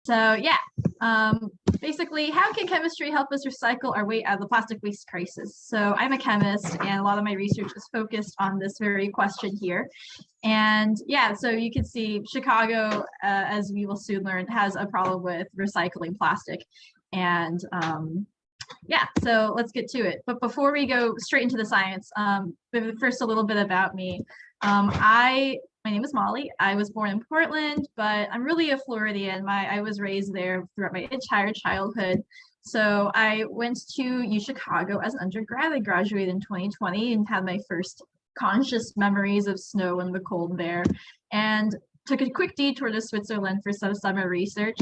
So yeah, basically, how can chemistry help us recycle our way out of the plastic waste crisis? So I'm a chemist, and a lot of my research is focused on this very question here. And yeah, so you can see Chicago, as we will soon learn, has a problem with recycling plastic. And yeah, so let's get to it. But before we go straight into the science, first a little bit about me. My name is Molly. I was born in Portland, but I'm really a Floridian. I was raised there throughout my entire childhood. So I went to U Chicago as an undergrad. I graduated in 2020 and had my first conscious memories of snow and the cold there, and took a quick detour to Switzerland for some summer research.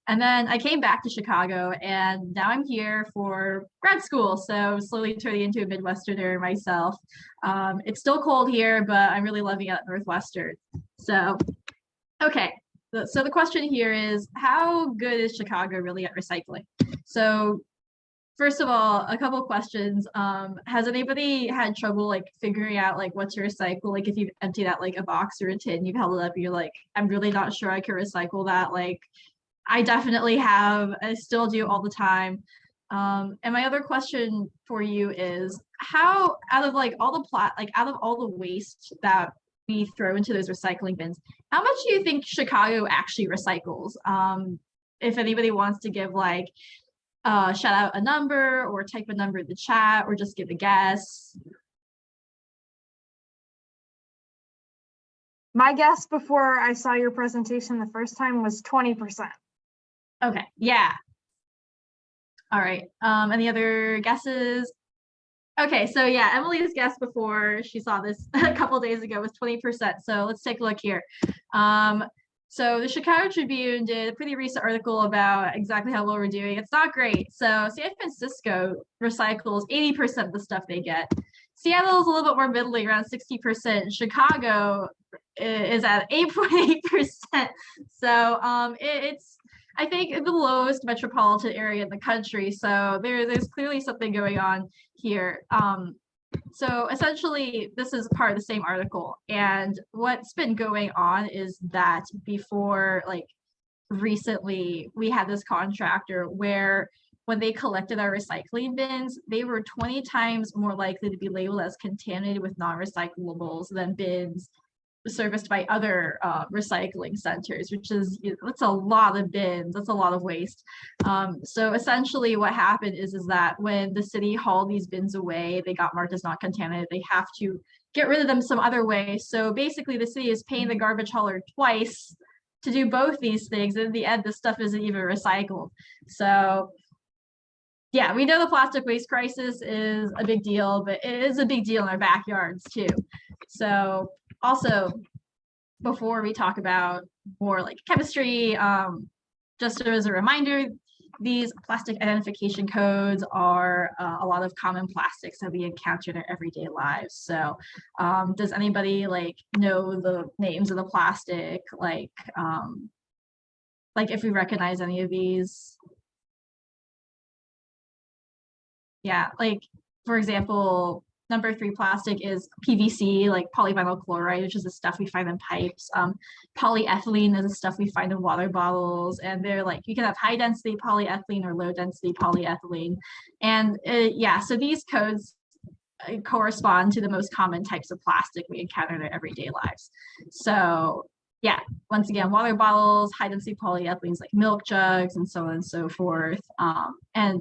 And then I came back to Chicago, and now I'm here for grad school. So slowly turning into a Midwesterner myself. It's still cold here, but I'm really loving it at Northwestern. So, okay. So the question here is, how good is Chicago really at recycling? So first of all, a couple of questions. Has anybody had trouble like figuring out like what to recycle? Like if you've emptied out like a box or a tin, you've held it up, and you're like, I'm really not sure I can recycle that. Like, I definitely have. I still do all the time. And my other question for you is, how out of like all the out of all the waste that we throw into those recycling bins, how much do you think Chicago actually recycles? If anybody wants to give like shout out a number or type a number in the chat or just give a guess. My guess before I saw your presentation the first time was 20%. Okay, yeah. All right, any other guesses? Okay, so yeah, Emily's guess before she saw this a couple days ago was 20%. So let's take a look here. So the Chicago Tribune did a pretty recent article about exactly how well we're doing. It's not great. So San Francisco recycles 80% of the stuff they get. Seattle is a little bit more middling, around 60%. Chicago is at 8.8%. So it's, I think, the lowest metropolitan area in the country. So there's clearly something going on here. So essentially, this is part of the same article. And what's been going on is that before, like recently, we had this contractor where when they collected our recycling bins, they were 20 times more likely to be labeled as contaminated with non-recyclables than bins serviced by other recycling centers, which is, that's a lot of bins, that's a lot of waste. So essentially what happened is that when the city hauled these bins away, they got marked as not contaminated, they have to get rid of them some other way. So basically the city is paying the garbage hauler twice to do both these things, and in the end, this stuff isn't even recycled. So yeah, we know the plastic waste crisis is a big deal, but it is a big deal in our backyards too. So also, before we talk about more like chemistry, just as a reminder, these plastic identification codes are a lot of common plastics that we encounter in our everyday lives. So does anybody like know the names of the plastic? Like if we recognize any of these? Yeah, like for example, number 3 plastic is PVC, like polyvinyl chloride, which is the stuff we find in pipes. Polyethylene is the stuff we find in water bottles, and they're like, you can have high density polyethylene or low density polyethylene. And yeah, so these codes correspond to the most common types of plastic we encounter in our everyday lives. So yeah, once again, water bottles, high density polyethylenes like milk jugs, and so on and so forth. And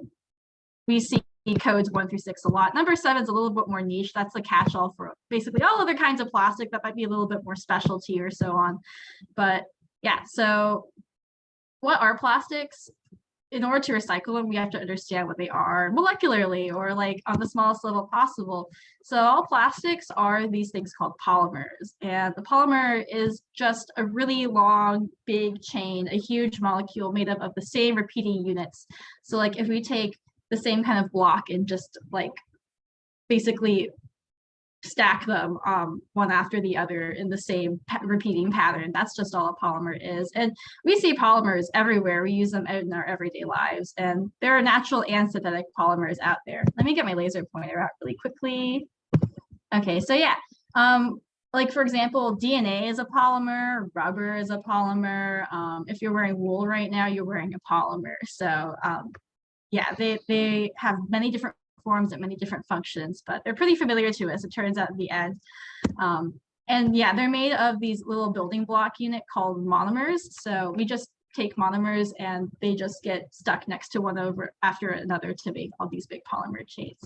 we see codes 1 through 6 a lot. Number 7 is a little bit more niche. That's the catch-all for basically all other kinds of plastic that might be a little bit more specialty or so on. But yeah, so what are plastics? In order to recycle them, we have to understand what they are molecularly or like on the smallest level possible. So all plastics are these things called polymers. And the polymer is just a really long, big chain, a huge molecule made up of the same repeating units. So like if we take the same kind of block and just like basically stack them one after the other in the same repeating pattern. That's just all a polymer is. And we see polymers everywhere. We use them out in our everyday lives. And there are natural and synthetic polymers out there. Let me get my laser pointer out really quickly. Okay, so yeah. like for example, DNA is a polymer, rubber is a polymer. If you're wearing wool right now, you're wearing a polymer. So yeah, they have many different forms and many different functions, but they're pretty familiar to us, it turns out in the end. And yeah, they're made of these little building block unit called monomers. So we just take monomers and they just get stuck next to one over after another to make all these big polymer chains.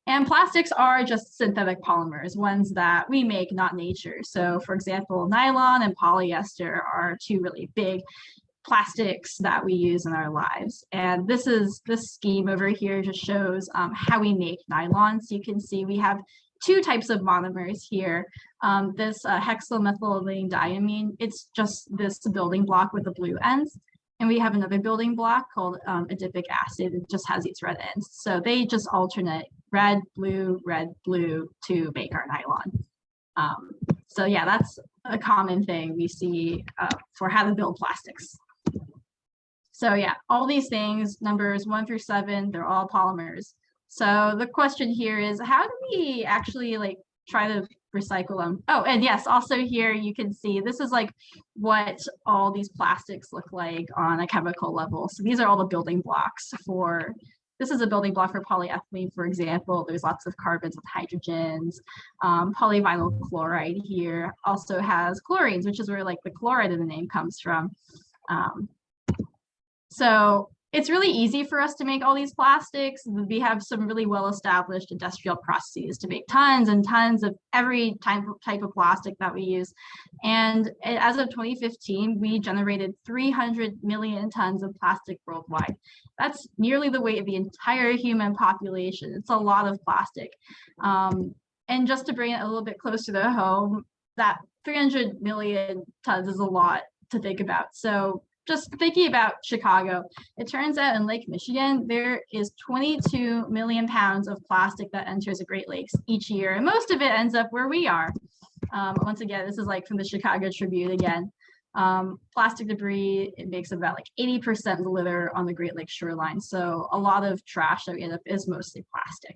And plastics are just synthetic polymers, ones that we make, not nature. So for example, nylon and polyester are two really big plastics that we use in our lives. And this scheme over here just shows how we make nylon. So you can see we have two types of monomers here. This hexamethylylene it's just this building block with the blue ends. And we have another building block called adipic acid. It just has these red ends. So they just alternate red, blue, to make our nylon. So yeah, that's a common thing we see for how to build plastics. So yeah, all these things, numbers 1 through 7, they're all polymers. So the question here is, how do we actually like try to recycle them? Oh, and yes, also here you can see this is like what all these plastics look like on a chemical level. So these are all the building blocks for, this is a building block for polyethylene, for example. There's lots of carbons with hydrogens. Polyvinyl chloride here also has chlorines, which is where like the chloride in the name comes from. So it's really easy for us to make all these plastics. We have some really well-established industrial processes to make tons and tons of every type of plastic that we use. And as of 2015, we generated 300 million tons of plastic worldwide. That's nearly the weight of the entire human population. It's a lot of plastic. And just to bring it a little bit closer to home, that 300 million tons is a lot to think about. So just thinking about Chicago, it turns out in Lake Michigan, there is 22 million pounds of plastic that enters the Great Lakes each year. And most of it ends up where we are. Once again, this is like from the Chicago Tribune again. Plastic debris, it makes about like 80% of the litter on the Great Lakes shoreline. So a lot of trash that we end up is mostly plastic.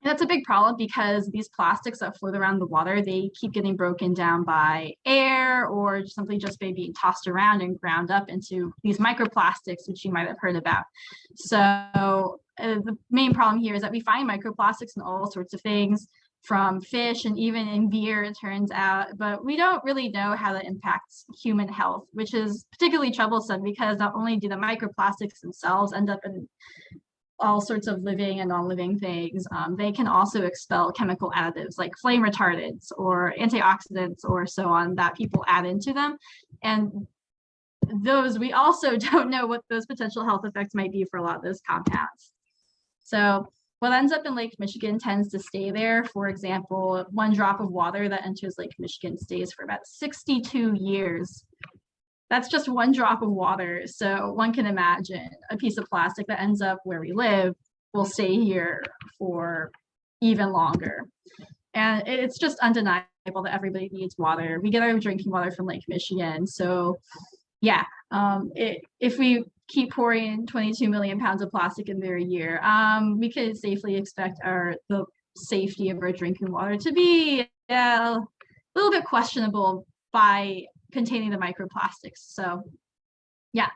And that's a big problem because these plastics that float around the water, they keep getting broken down by air or simply just by being tossed around and ground up into these microplastics, which you might have heard about. So the main problem here is that we find microplastics in all sorts of things, from fish and even in beer, it turns out, but we don't really know how that impacts human health, which is particularly troublesome because not only do the microplastics themselves end up in all sorts of living and non-living things, they can also expel chemical additives like flame retardants or antioxidants or so on that people add into them. And those, we also don't know what those potential health effects might be for a lot of those compounds. So what ends up in Lake Michigan tends to stay there. For example, 1 drop of water that enters Lake Michigan stays for about 62 years. That's just 1 drop of water. So one can imagine a piece of plastic that ends up where we live will stay here for even longer. And it's just undeniable that everybody needs water. We get our drinking water from Lake Michigan. So yeah, if we keep pouring in 22 million pounds of plastic in there a year, we could safely expect the safety of our drinking water to be a little bit questionable by containing the microplastics. So yeah,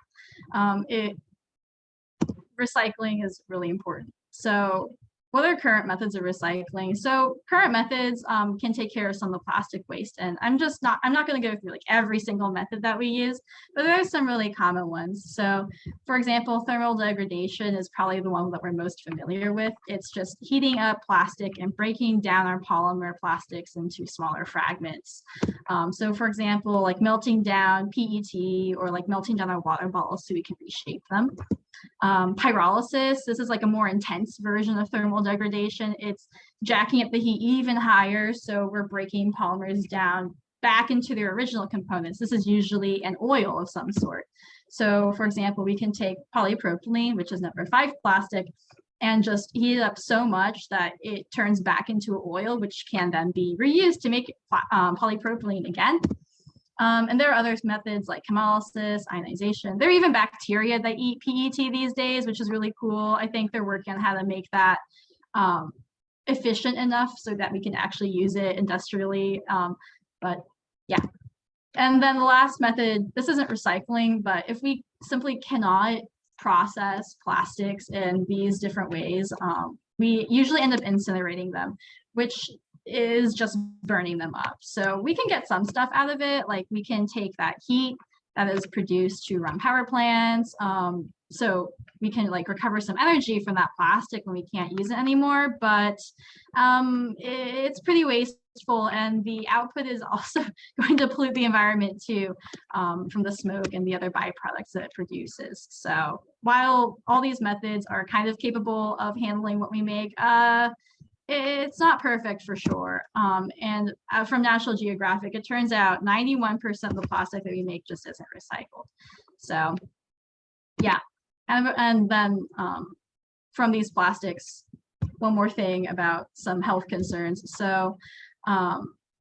recycling is really important. So what are current methods of recycling? So current methods can take care of some of the plastic waste. And I'm not going to go through like every single method that we use, but there are some really common ones. So for example, thermal degradation is probably the one that we're most familiar with. It's just heating up plastic and breaking down our polymer plastics into smaller fragments. So for example, like melting down PET or like melting down our water bottles so we can reshape them. Pyrolysis, this is like a more intense version of thermal degradation. It's jacking up the heat even higher, so we're breaking polymers down back into their original components. This is usually an oil of some sort. So for example, we can take polypropylene, which is number 5 plastic, and just heat it up so much that it turns back into oil, which can then be reused to make polypropylene again. And there are other methods like chemolysis, ionization. There are even bacteria that eat PET these days, which is really cool. I think they're working on how to make that efficient enough so that we can actually use it industrially. But yeah. And then the last method, this isn't recycling, but if we simply cannot process plastics in these different ways, we usually end up incinerating them, which is just burning them up. So we can get some stuff out of it, like we can take that heat that is produced to run power plants. So we can like recover some energy from that plastic when we can't use it anymore, but it's pretty wasteful, and the output is also going to pollute the environment too, from the smoke and the other byproducts that it produces. So while all these methods are kind of capable of handling what we make, it's not perfect for sure. And from National Geographic, it turns out 91% of the plastic that we make just isn't recycled. So yeah, and then from these plastics, one more thing about some health concerns. So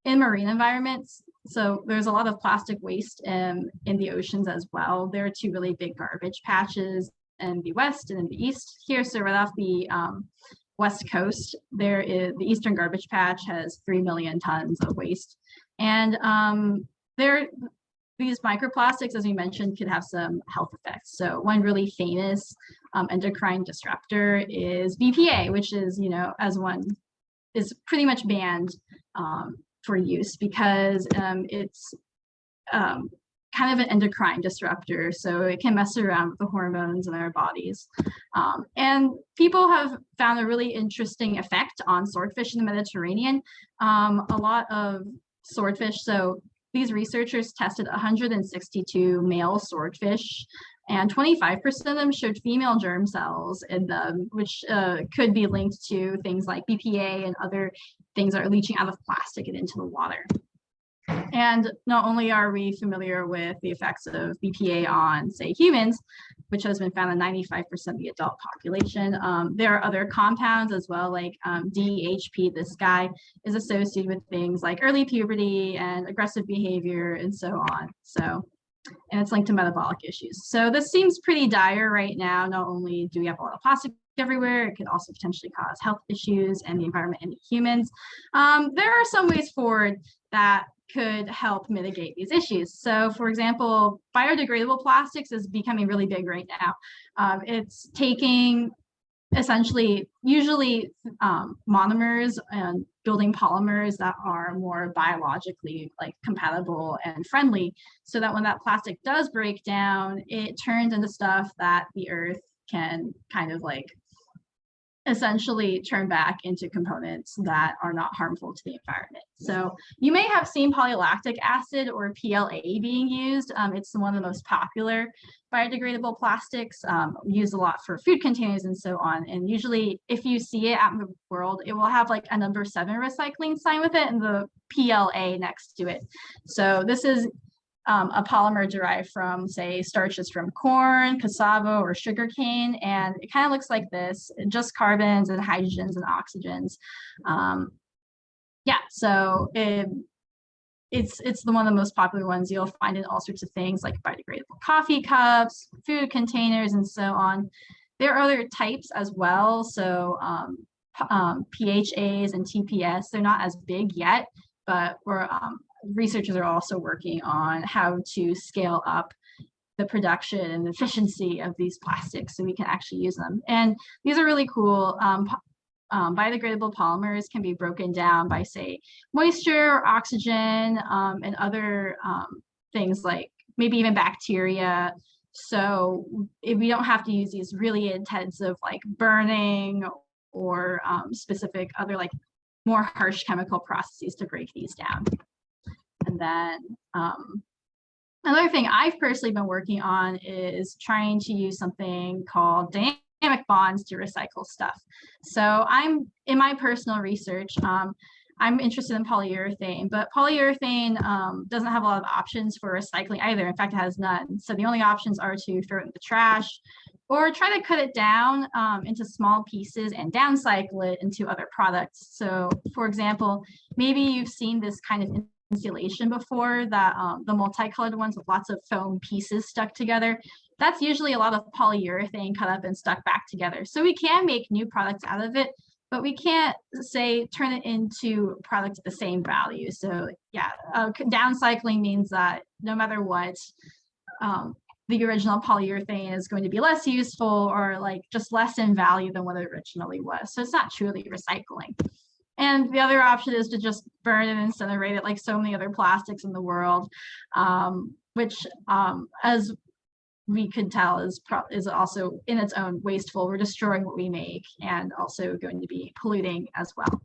in marine environments, so there's a lot of plastic waste in the oceans as well. There are two really big garbage patches in the west and in the east here. So right off the west coast, there is the eastern garbage patch has 3 million tons of waste, and these microplastics, as we mentioned, could have some health effects. So one really famous endocrine disruptor is BPA, which is, as one is pretty much banned for use because it's kind of an endocrine disruptor. So it can mess around with the hormones in our bodies. And people have found a really interesting effect on swordfish in the Mediterranean. A lot of swordfish, so these researchers tested 162 male swordfish, and 25% of them showed female germ cells in them, which could be linked to things like BPA and other things that are leaching out of plastic and into the water. And not only are we familiar with the effects of BPA on, say, humans, which has been found in 95% of the adult population, there are other compounds as well, like DHP. This guy is associated with things like early puberty and aggressive behavior and so on. So, and it's linked to metabolic issues. So this seems pretty dire right now. Not only do we have a lot of plastic everywhere, it could also potentially cause health issues and the environment and humans. There are some ways forward that could help mitigate these issues. So for example, biodegradable plastics is becoming really big right now. It's taking essentially usually monomers and building polymers that are more biologically like compatible and friendly, so that when that plastic does break down, it turns into stuff that the earth can kind of like essentially turn back into components that are not harmful to the environment. So you may have seen polylactic acid or PLA being used. It's one of the most popular biodegradable plastics, used a lot for food containers and so on. And usually if you see it out in the world, it will have like a number 7 recycling sign with it and the PLA next to it. So this is a polymer derived from, say, starches from corn, cassava, or sugarcane, and it kind of looks like this, just carbons and hydrogens and oxygens. Yeah, so it's one of the most popular ones. You'll find in all sorts of things like biodegradable coffee cups, food containers, and so on. There are other types as well, so PHAs and TPS, they're not as big yet, but we're researchers are also working on how to scale up the production and efficiency of these plastics so we can actually use them. And these are really cool. Biodegradable polymers can be broken down by, say, moisture or oxygen, and other things like maybe even bacteria. So if we don't have to use these really intensive like burning or specific other like more harsh chemical processes to break these down. And then another thing I've personally been working on is trying to use something called dynamic bonds to recycle stuff. So I'm in my personal research, I'm interested in polyurethane, but polyurethane doesn't have a lot of options for recycling either. In fact, it has none. So the only options are to throw it in the trash or try to cut it down into small pieces and downcycle it into other products. So for example, maybe you've seen this kind of insulation before, that the multicolored ones with lots of foam pieces stuck together. That's usually a lot of polyurethane cut up and stuck back together. So we can make new products out of it, but we can't say turn it into products at the same value. So yeah, downcycling means that no matter what, the original polyurethane is going to be less useful or like just less in value than what it originally was. So it's not truly recycling. And the other option is to just burn and incinerate it like so many other plastics in the world, which as we could tell is also in its own wasteful. We're destroying what we make and also going to be polluting as well.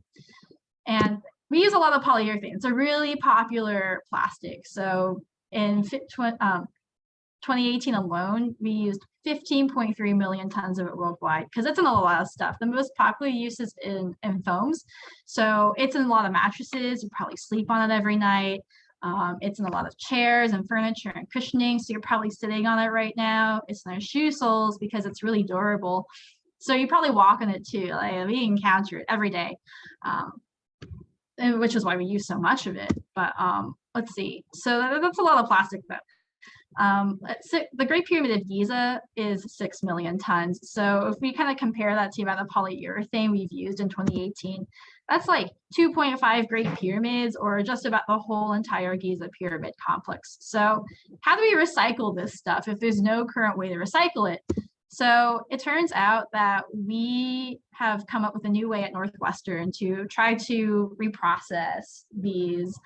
And we use a lot of polyurethane. It's a really popular plastic. So in 2018 alone, we used 15.3 million tons of it worldwide because it's in a lot of stuff. The most popular use is in foams. So it's in a lot of mattresses. You probably sleep on it every night. It's in a lot of chairs and furniture and cushioning. So you're probably sitting on it right now. It's in our shoe soles because it's really durable. So you probably walk on it too. Like, we encounter it every day, which is why we use so much of it. But let's see. So that's a lot of plastic that the Great Pyramid of Giza is 6 million tons. So if we kind of compare that to the amount of polyurethane we've used in 2018, that's like 2.5 Great Pyramids or just about the whole entire Giza pyramid complex. So how do we recycle this stuff if there's no current way to recycle it? So it turns out that we have come up with a new way at Northwestern to try to reprocess these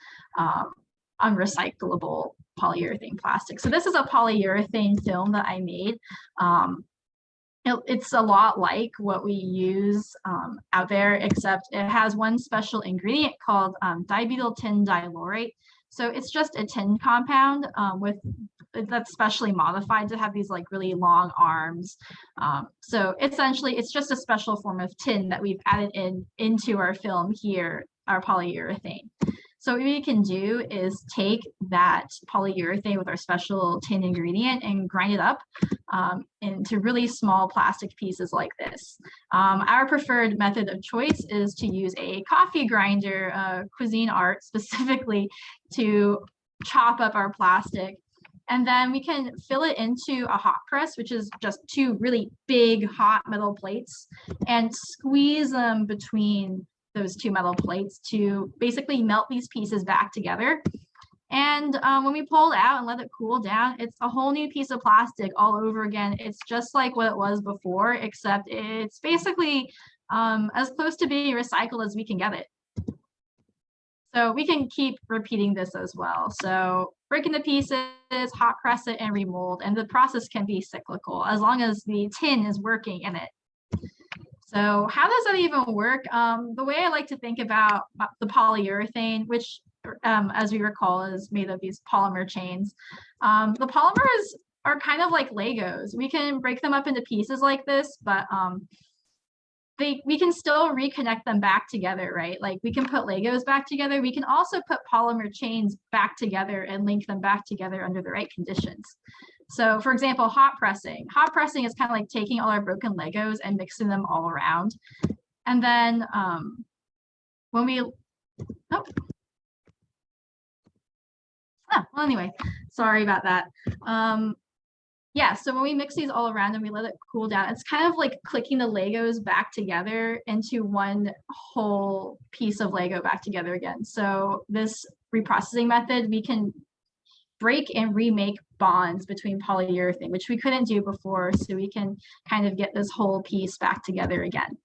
unrecyclable polyurethane plastic. So this is a polyurethane film that I made. It's a lot like what we use out there, except it has one special ingredient called dibutyl tin dilaurate. So it's just a tin compound that's specially modified to have these like really long arms. So essentially, it's just a special form of tin that we've added into our film here, our polyurethane. So what we can do is take that polyurethane with our special tin ingredient and grind it up into really small plastic pieces like this. Our preferred method of choice is to use a coffee grinder, cuisine art specifically, to chop up our plastic. And then we can fill it into a hot press, which is just two really big hot metal plates, and squeeze them between those two metal plates to basically melt these pieces back together. And when we pull it out and let it cool down, it's a whole new piece of plastic all over again. It's just like what it was before, except it's basically as close to being recycled as we can get it. So we can keep repeating this as well. So break into pieces, hot press it, and remold. And the process can be cyclical as long as the tin is working in it. So how does that even work? The way I like to think about the polyurethane, which as we recall is made of these polymer chains, the polymers are kind of like Legos. We can break them up into pieces like this, but we can still reconnect them back together, right? Like we can put Legos back together. We can also put polymer chains back together and link them back together under the right conditions. So for example, hot pressing. Hot pressing is kind of like taking all our broken Legos and mixing them all around. And then when we, well, anyway, sorry about that. Yeah, so when we mix these all around and we let it cool down, it's kind of like clicking the Legos back together into one whole piece of Lego back together again. So this reprocessing method, we can break and remake bonds between polyurethane, which we couldn't do before. So we can kind of get this whole piece back together again.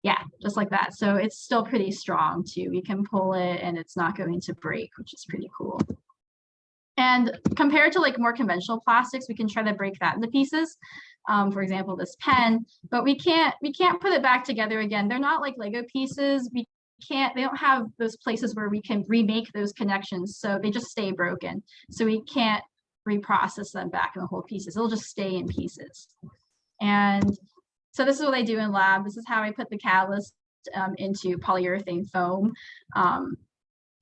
Yeah, just like that. So it's still pretty strong too. We can pull it and it's not going to break, which is pretty cool. And compared to like more conventional plastics, we can try to break that into pieces. For example, this pen, but we can't put it back together again. They're not like Lego pieces. They don't have those places where we can remake those connections. So they just stay broken. So we can't reprocess them back in the whole pieces. They'll just stay in pieces. And so this is what I do in lab. This is how I put the catalyst into polyurethane foam.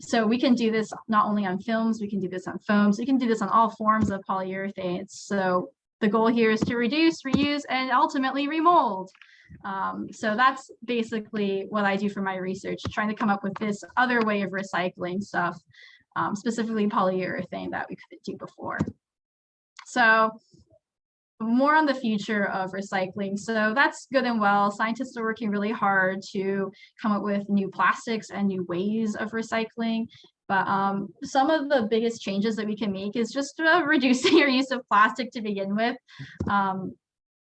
So we can do this not only on films, we can do this on foams, we can do this on all forms of polyurethane. So the goal here is to reduce, reuse, and ultimately remold. So that's basically what I do for my research, trying to come up with this other way of recycling stuff, specifically polyurethane that we couldn't do before. So more on the future of recycling. So that's good and well. Scientists are working really hard to come up with new plastics and new ways of recycling. But some of the biggest changes that we can make is just reducing our use of plastic to begin with.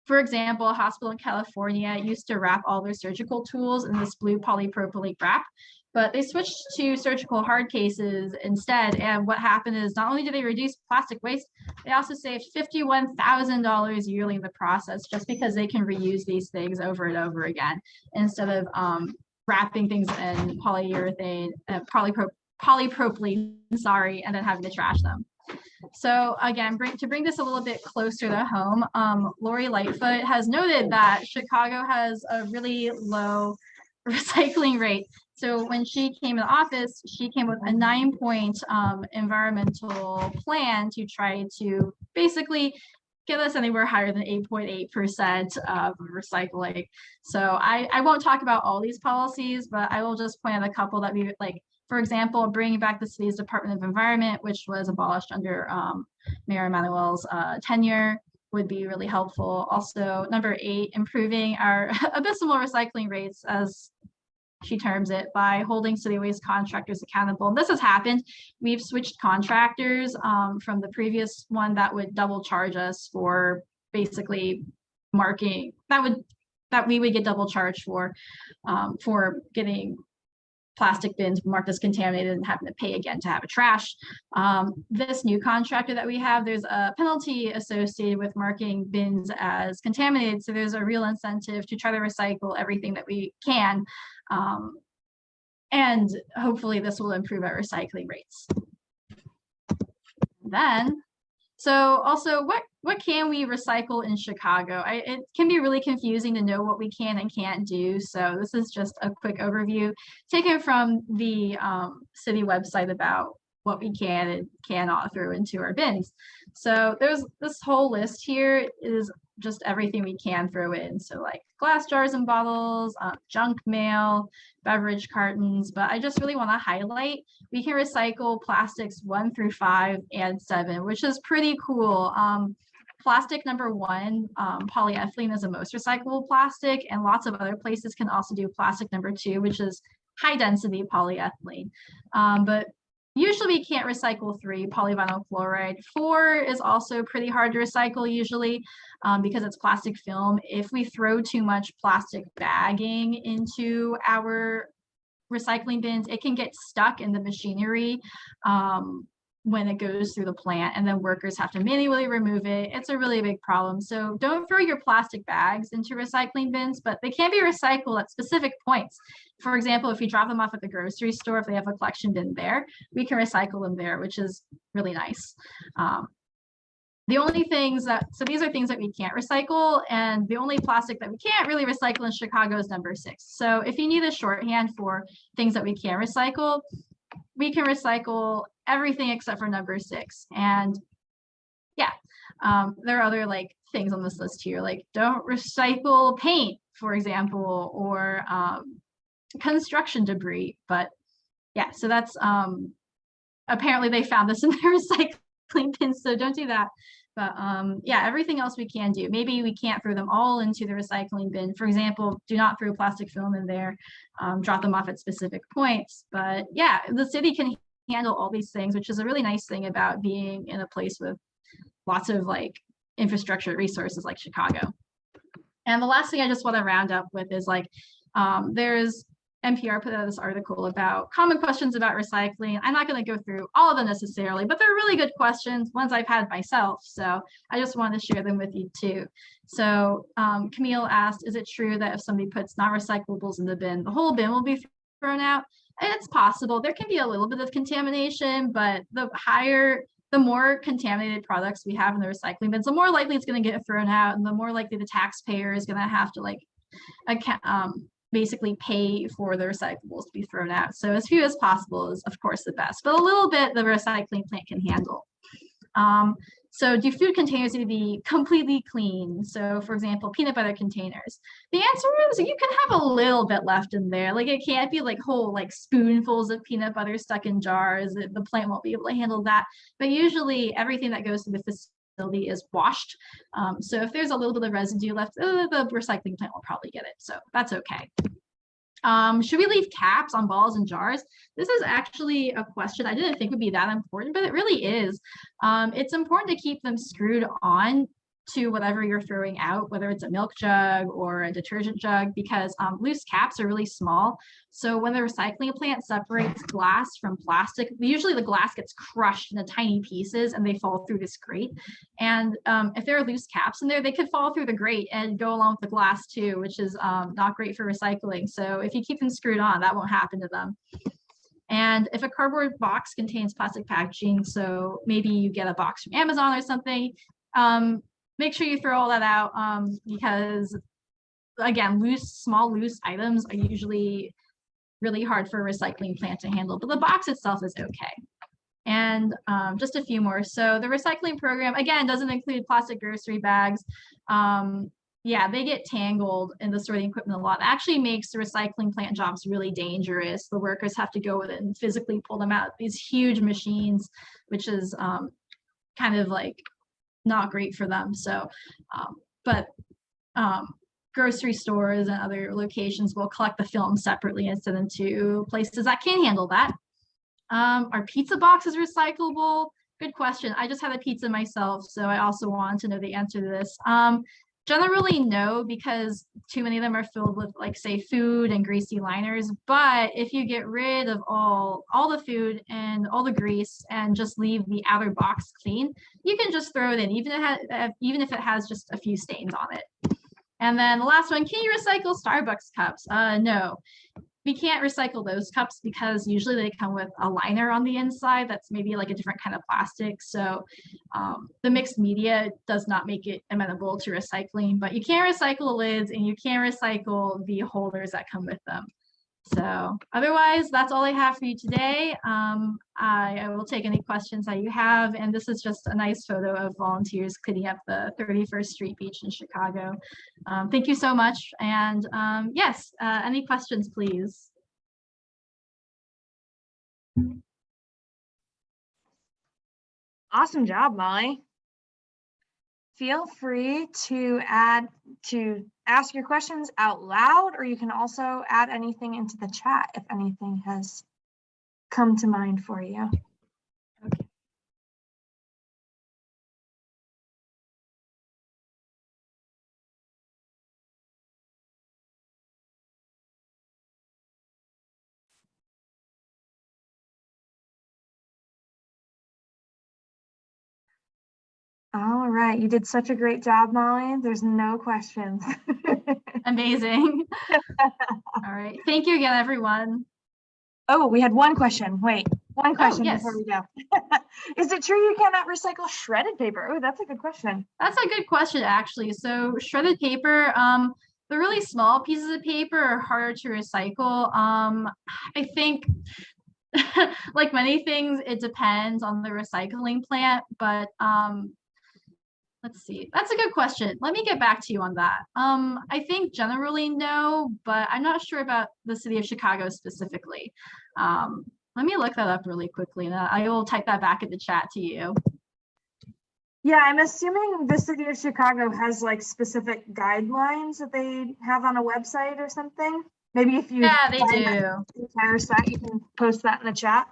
For example, a hospital in California used to wrap all their surgical tools in this blue polypropylene wrap, but they switched to surgical hard cases instead. And what happened is not only did they reduce plastic waste, they also saved $51,000 yearly in the process, just because they can reuse these things over and over again instead of wrapping things in polyurethane, polypropylene, sorry, and then having to trash them. So again, to bring this a little bit closer to home, Lori Lightfoot has noted that Chicago has a really low recycling rate. So when she came in the office, she came with a 9-point environmental plan to try to basically get us anywhere higher than 8.8% of recycling. So I won't talk about all these policies, but I will just point out a couple that we like. For example, bringing back the city's Department of Environment, which was abolished under Mayor Emanuel's tenure, would be really helpful. Also, number 8, improving our abysmal recycling rates, as she terms it, by holding city waste contractors accountable. And this has happened. We've switched contractors from the previous one that would double charge us for basically marking, that we would get double charged for getting plastic bins marked as contaminated and having to pay again to have a trash. This new contractor that we have, there's a penalty associated with marking bins as contaminated. So there's a real incentive to try to recycle everything that we can. And hopefully this will improve our recycling rates. Then, so also what can we recycle in Chicago? It can be really confusing to know what we can and can't do. So this is just a quick overview taken from the city website about what we can and cannot throw into our bins. So there's this whole list here is just everything we can throw in. So like glass jars and bottles, junk mail, beverage cartons, but I just really want to highlight we can recycle plastics 1 through 5 and 7, which is pretty cool. Plastic number 1, polyethylene, is the most recyclable plastic, and lots of other places can also do plastic number 2, which is high density polyethylene. But usually we can't recycle 3, polyvinyl chloride. 4 is also pretty hard to recycle usually because it's plastic film. If we throw too much plastic bagging into our recycling bins, it can get stuck in the machinery when it goes through the plant, and then workers have to manually remove it. It's a really big problem. So don't throw your plastic bags into recycling bins, but they can be recycled at specific points. For example, if you drop them off at the grocery store, if they have a collection bin there, we can recycle them there, which is really nice. The only things so these are things that we can't recycle, and the only plastic that we can't really recycle in Chicago is number 6. So if you need a shorthand for things that we can't recycle, we can recycle everything except for number 6. And yeah, there are other like things on this list here, like don't recycle paint, for example, or construction debris. But yeah, so that's apparently they found this in their recycling bins, so don't do that. But yeah, everything else we can do. Maybe we can't throw them all into the recycling bin. For example, do not throw plastic film in there, drop them off at specific points. But yeah, the city can handle all these things, which is a really nice thing about being in a place with lots of like infrastructure resources like Chicago. And the last thing I just want to round up with is like, there's NPR put out this article about common questions about recycling. I'm not going to go through all of them necessarily, but they're really good questions, ones I've had myself. So I just wanted to share them with you too. So Camille asked, is it true that if somebody puts non-recyclables in the bin, the whole bin will be thrown out? And it's possible. There can be a little bit of contamination, but the more contaminated products we have in the recycling bins, the more likely it's going to get thrown out, and the more likely the taxpayer is going to have to like basically pay for the recyclables to be thrown out. So as few as possible is of course the best, but a little bit the recycling plant can handle. So do food containers need to be completely clean? So for example, peanut butter containers. The answer is you can have a little bit left in there. Like it can't be like whole like spoonfuls of peanut butter stuck in jars. The plant won't be able to handle that. But usually everything that goes to the facility is washed. So if there's a little bit of residue left, the recycling plant will probably get it. So that's okay. Should we leave caps on balls and jars? This is actually a question I didn't think would be that important, but it really is. It's important to keep them screwed on to whatever you're throwing out, whether it's a milk jug or a detergent jug, because loose caps are really small. So when the recycling plant separates glass from plastic, usually the glass gets crushed into tiny pieces and they fall through this grate. And if there are loose caps in there, they could fall through the grate and go along with the glass too, which is not great for recycling. So if you keep them screwed on, that won't happen to them. And if a cardboard box contains plastic packaging, so maybe you get a box from Amazon or something, make sure you throw all that out, because again, small loose items are usually really hard for a recycling plant to handle, but the box itself is okay. And just a few more. So the recycling program, again, doesn't include plastic grocery bags. Yeah, they get tangled in the sorting equipment a lot. It actually makes the recycling plant jobs really dangerous. The workers have to go with it and physically pull them out, these huge machines, which is kind of like not great for them. So, but grocery stores and other locations will collect the film separately and send them to places that can handle that. Are pizza boxes recyclable? Good question. I just had a pizza myself, so I also wanted to know the answer to this. Generally no, because too many of them are filled with, like, say, food and greasy liners. But if you get rid of all the food and all the grease and just leave the outer box clean, you can just throw it in, even if it has just a few stains on it. And then the last one, can you recycle Starbucks cups? No. We can't recycle those cups because usually they come with a liner on the inside that's maybe like a different kind of plastic. So the mixed media does not make it amenable to recycling, but you can recycle the lids and you can recycle the holders that come with them. So otherwise, that's all I have for you today. I will take any questions that you have. And this is just a nice photo of volunteers cleaning up the 31st Street beach in Chicago. Thank you so much. And yes, any questions, please? Awesome job, Molly. Feel free to ask your questions out loud, or you can also add anything into the chat if anything has come to mind for you. Okay. All right, you did such a great job, Molly. There's no questions. Amazing. All right. Thank you again, everyone. Oh, we had one question. Wait, one question yes. before we go. Is it true you cannot recycle shredded paper? Oh, that's a good question. That's a good question, actually. So shredded paper, the really small pieces of paper are harder to recycle. I think like many things, it depends on the recycling plant, but let's see. That's a good question. Let me get back to you on that. I think generally no, but I'm not sure about the city of Chicago specifically. Let me look that up really quickly, and I will type that back in the chat to you. Yeah, I'm assuming the city of Chicago has like specific guidelines that they have on a website or something. Maybe if you they do. The entire site, you can post that in the chat.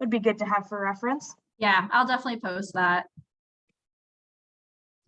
Would be good to have for reference. Yeah, I'll definitely post that.